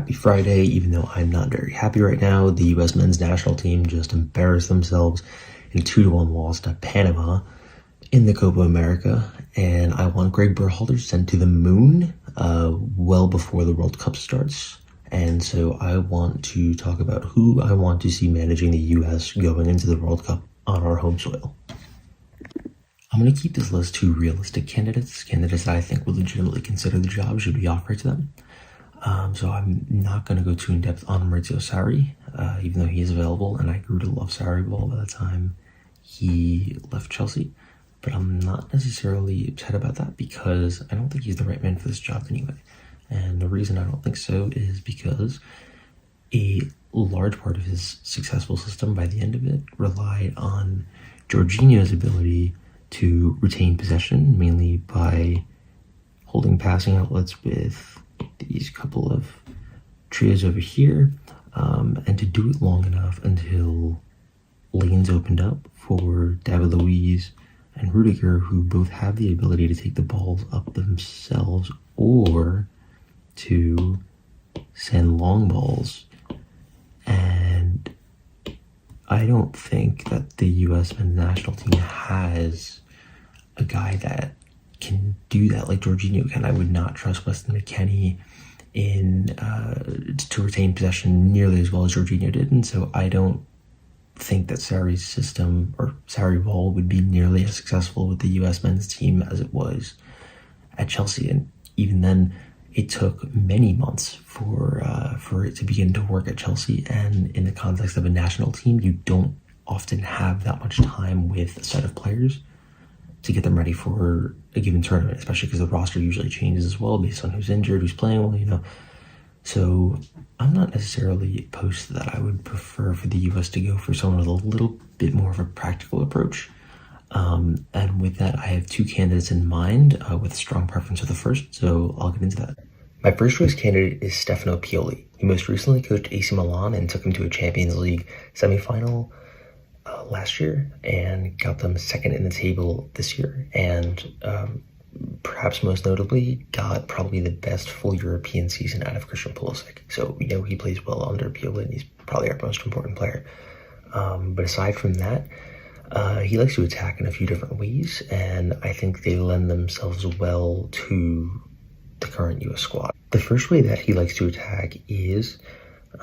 Happy Friday. Even though I'm not very happy right now, the U.S. men's national team just embarrassed themselves in 2-1 loss to Panama in the Copa America, and I want Greg Berhalter sent to the moon well before the World Cup starts. And so I want to talk about who I want to see managing the U.S. going into the World Cup on our home soil. I'm going to keep this list to realistic candidates that I think would legitimately consider the job should be offered to them. So I'm not going to go too in-depth on Maurizio Sarri, even though he is available, and I grew to love Sarri ball by the time he left Chelsea. But I'm not necessarily upset about that because I don't think he's the right man for this job anyway. And the reason I don't think so is because a large part of his successful system by the end of it relied on Jorginho's ability to retain possession, mainly by holding passing outlets with these couple of trios over here, and to do it long enough until lanes opened up for David Luiz and Rudiger, who both have the ability to take the balls up themselves or to send long balls. And I don't think that the U.S. men's national team has a guy that can do that like Jorginho can. I would not trust Weston McKennie to retain possession nearly as well as Jorginho did, and so I don't think that Sarri's system or Sarri ball would be nearly as successful with the U.S. men's team as it was at Chelsea. And even then, it took many months for it to begin to work at Chelsea. And in the context of a national team, you don't often have that much time with a set of players to get them ready for a given tournament, especially because the roster usually changes as well based on who's injured, who's playing well, So I'm not necessarily opposed to that. I would prefer for the U.S. to go for someone with a little bit more of a practical approach. And with that, I have two candidates in mind with a strong preference for the first, so I'll get into that. My first choice candidate is Stefano Pioli. He most recently coached AC Milan and took him to a Champions League semifinal last year and got them second in the table this year. And perhaps most notably, got probably the best full European season out of Christian Pulisic. So we know he plays well under Pioli, and he's probably our most important player. But aside from that, he likes to attack in a few different ways, and I think they lend themselves well to the current U.S. squad. The first way that he likes to attack is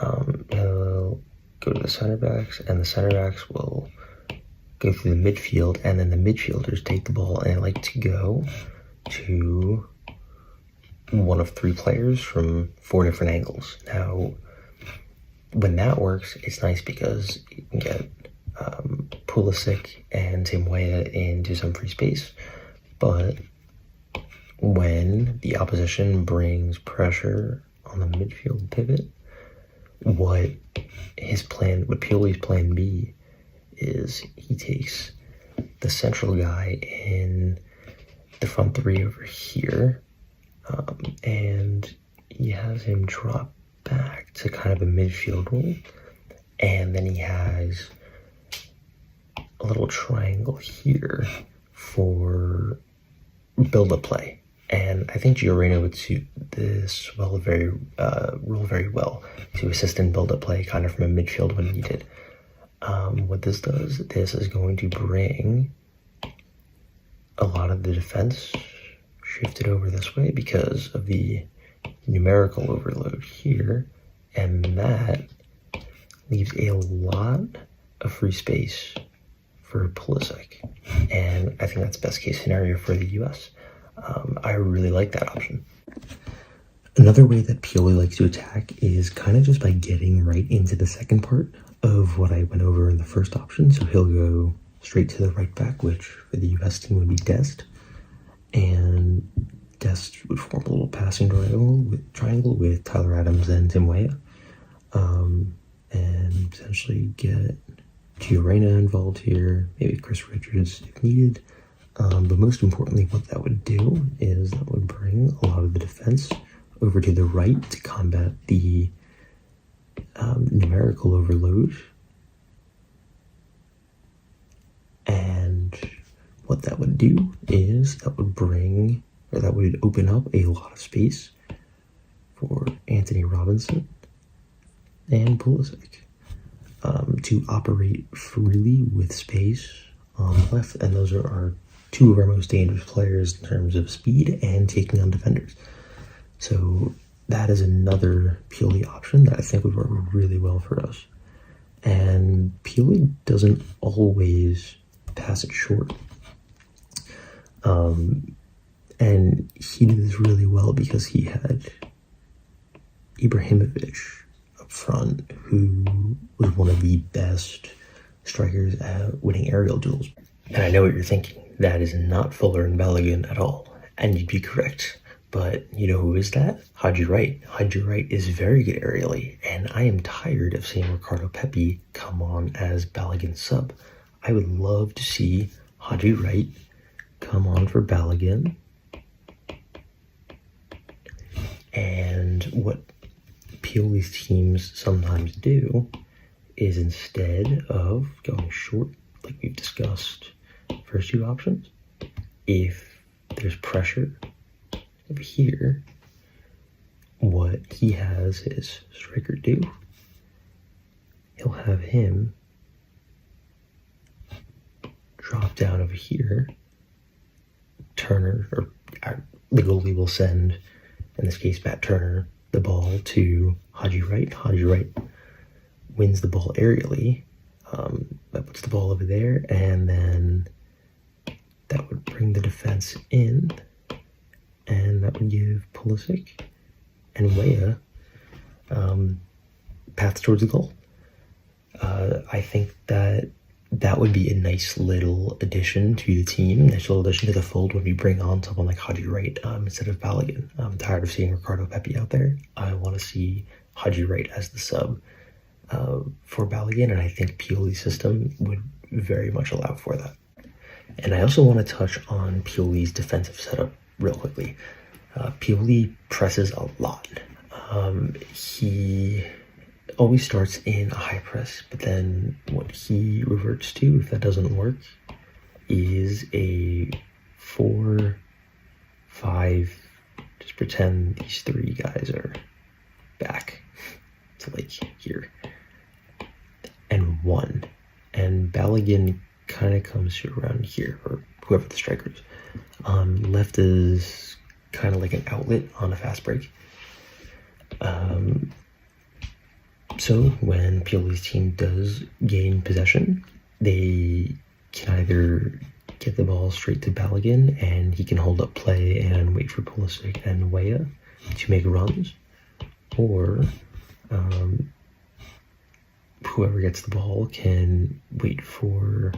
he'll go to the center backs, and the center backs will go through the midfield, and then the midfielders take the ball and like to go to one of three players from 4 different angles. Now, when that works, it's nice because you can get Pulisic and Tim Weah into some free space, but when the opposition brings pressure on the midfield pivot, what Pioli's plan B is he takes the central guy in the front three over here, and he has him drop back to kind of a midfield role, and then he has a little triangle here for build-up play. And I think Gioreno would suit this role very well to assist in build-up play kind of from a midfield when needed. What this does, this is going to bring a lot of the defense shifted over this way because of the numerical overload here, and that leaves a lot of free space for Pulisic, and I think that's best case scenario for the U.S. I really like that option. Another way that Pioli likes to attack is kind of just by getting right into the second part of what I went over in the first option. So he'll go straight to the right back, which for the U.S. team would be Dest, and Dest would form a little passing triangle with Tyler Adams and Tim Weah, and potentially get Gio Reyna involved here, maybe Chris Richards if needed. But most importantly, what that would do is that would bring a lot of the defense over to the right to combat the numerical overload. And what that would do is that would open up a lot of space for Anthony Robinson and Pulisic to operate freely with space on the left, and those are our two of our most dangerous players in terms of speed and taking on defenders. So that is another Pioli option that I think would work really well for us. And Pioli doesn't always pass it short. And he did this really well because he had Ibrahimovic up front, who was one of the best strikers at winning aerial duels. And I know what you're thinking. That is not Fuller and Balogun at all. And you'd be correct. But you know who is that? Haji Wright. Haji Wright is very good aerially, and I am tired of seeing Ricardo Pepi come on as Balogun's sub. I would love to see Haji Wright come on for Balogun. And what Pioli's teams sometimes do is, instead of going short, like we've discussed, first two options, if there's pressure over here, what he has his striker do, he'll have him drop down over here. Turner, or the goalie, will send, in this case, Matt Turner, the ball to Haji Wright. Haji Wright wins the ball aerially. That puts the ball over there, and then that would bring the defense in, and that would give Pulisic and Weah paths towards the goal. I think that would be a nice little addition to the team, nice little addition to the fold when we bring on someone like Haji Wright instead of Balogun. I'm tired of seeing Ricardo Pepi out there. I want to see Haji Wright as the sub for Balogun, and I think Pioli's system would very much allow for that. And I also want to touch on Pioli's defensive setup real quickly. Pioli presses a lot. He always starts in a high press, but then what he reverts to, if that doesn't work, is a 4-5. Just pretend these three guys are back to like here, and 1. And Balogun kind of comes around here, or whoever the striker is. Left is kind of like an outlet on a fast break. So when Pioli's team does gain possession, they can either get the ball straight to Balogun, and he can hold up play and wait for Pulisic and Weah to make runs, or whoever gets the ball can wait for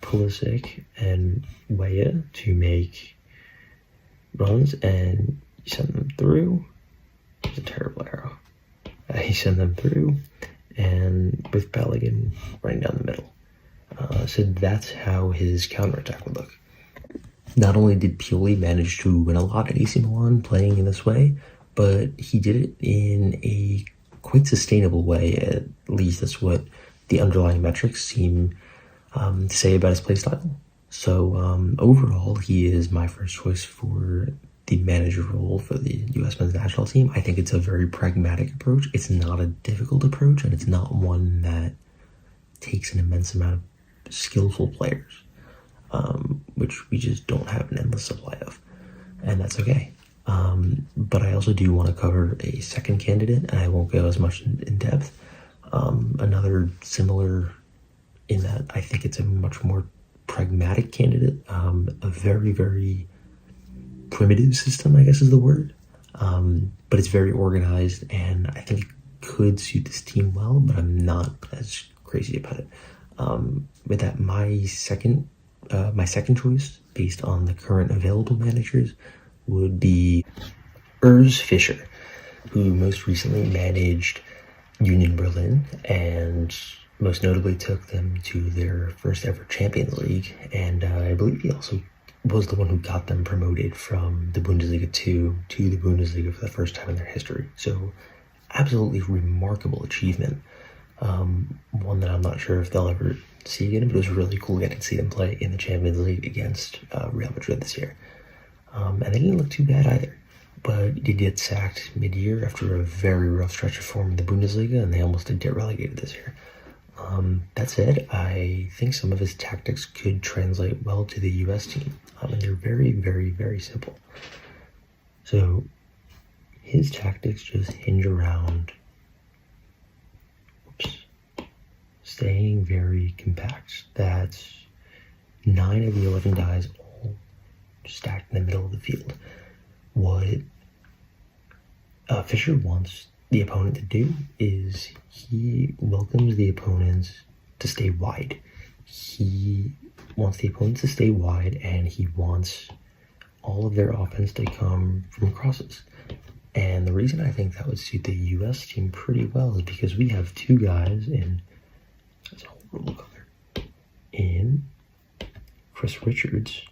Pulisic and Weah to make runs, and you send them through. It's a terrible arrow. He sent them through, and with Balogun running down the middle. So that's how his counterattack would look. Not only did Pioli manage to win a lot at AC Milan playing in this way, but he did it in a quite sustainable way. At least that's what the underlying metrics seem to say about his play style. So overall, he is my first choice for the manager role for the U.S. men's national team. I think it's a very pragmatic approach. It's not a difficult approach, and it's not one that takes an immense amount of skillful players, which we just don't have an endless supply of, and that's okay. But I also do want to cover a second candidate, and I won't go as much in depth. Another similar in that I think it's a much more pragmatic candidate, a very, very primitive system, I guess is the word, but it's very organized, and I think it could suit this team well, but I'm not as crazy about it. With that, my second choice, based on the current available managers, would be Urs Fischer, who most recently managed Union Berlin, and most notably took them to their first ever Champions League, and I believe he also was the one who got them promoted from the Bundesliga 2 to the Bundesliga for the first time in their history. So absolutely remarkable achievement. One that I'm not sure if they'll ever see again, but it was really cool getting to see them play in the Champions League against Real Madrid this year. And they didn't look too bad either. but he did get sacked mid-year after a very rough stretch of form in the Bundesliga, and they almost did get relegated this year. That said, I think some of his tactics could translate well to the US team, and they're very, very, very simple. So his tactics just hinge around staying very compact. That's 9 of the 11 guys all stacked in the middle of the field. What Fischer wants the opponent to do is he welcomes the opponents to stay wide. He wants the opponents to stay wide, and he wants all of their offense to come from crosses. And the reason I think that would suit the US team pretty well is because we have 2 guys in Chris Richards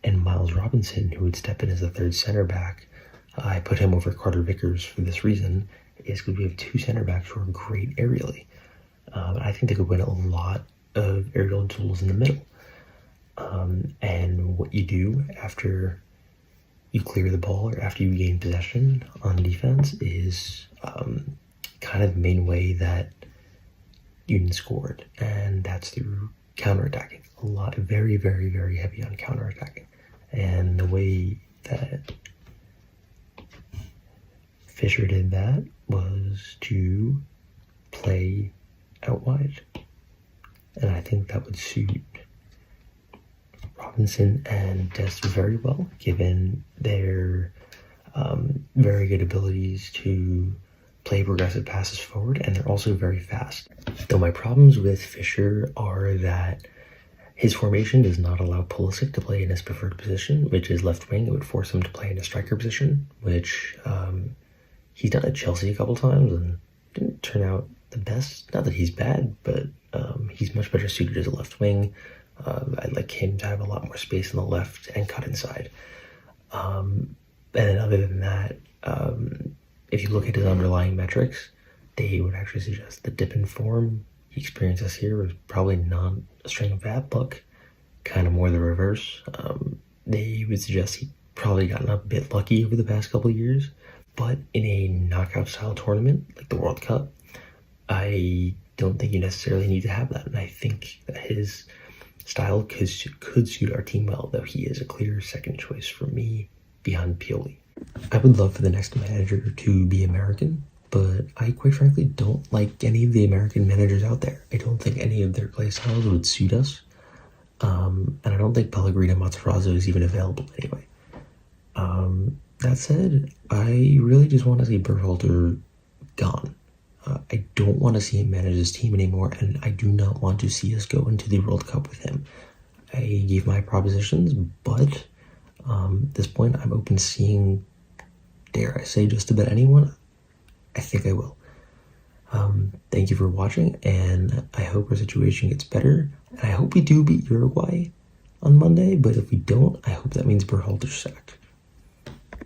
and Miles Robinson, who would step in as the 3rd center back. I put him over Carter Vickers for this reason, is because we have 2 center backs who are great aerially. I think they could win a lot of aerial duels in the middle. And what you do after you clear the ball or after you gain possession on defense is kind of the main way that Union scored, and that's through counterattacking. A lot, very, very, very heavy on counterattacking. And the way that Fischer did that was to play out wide. And I think that would suit Robinson and Dest very well, given their very good abilities to play progressive passes forward, and they're also very fast. Though my problems with Fischer are that his formation does not allow Pulisic to play in his preferred position, which is left wing. It would force him to play in a striker position, which he's done at Chelsea a couple times and didn't turn out the best. Not that he's bad, but he's much better suited as a left wing. I'd like him to have a lot more space on the left and cut inside. And then other than that, if you look at his underlying metrics, they would actually suggest the dip in form he experiences here was probably not a string of bad luck, kind of more the reverse. They would suggest he probably gotten a bit lucky over the past couple of years, but in a knockout style tournament like the World Cup, I don't think you necessarily need to have that, and I think that his style could suit our team well, though he is a clear second choice for me behind Pioli. I would love for the next manager to be American, but I quite frankly don't like any of the American managers out there. I don't think any of their play styles would suit us, and I don't think Pellegrino Matarazzo is even available anyway. That said, I really just want to see Berhalter gone. I don't want to see him manage his team anymore, and I do not want to see us go into the World Cup with him. I gave my propositions, but at this point, I'm open to seeing, dare I say, just about anyone. I think I will. Thank you for watching, and I hope our situation gets better. And I hope we do beat Uruguay on Monday, but if we don't, I hope that means Berhalter's sacked.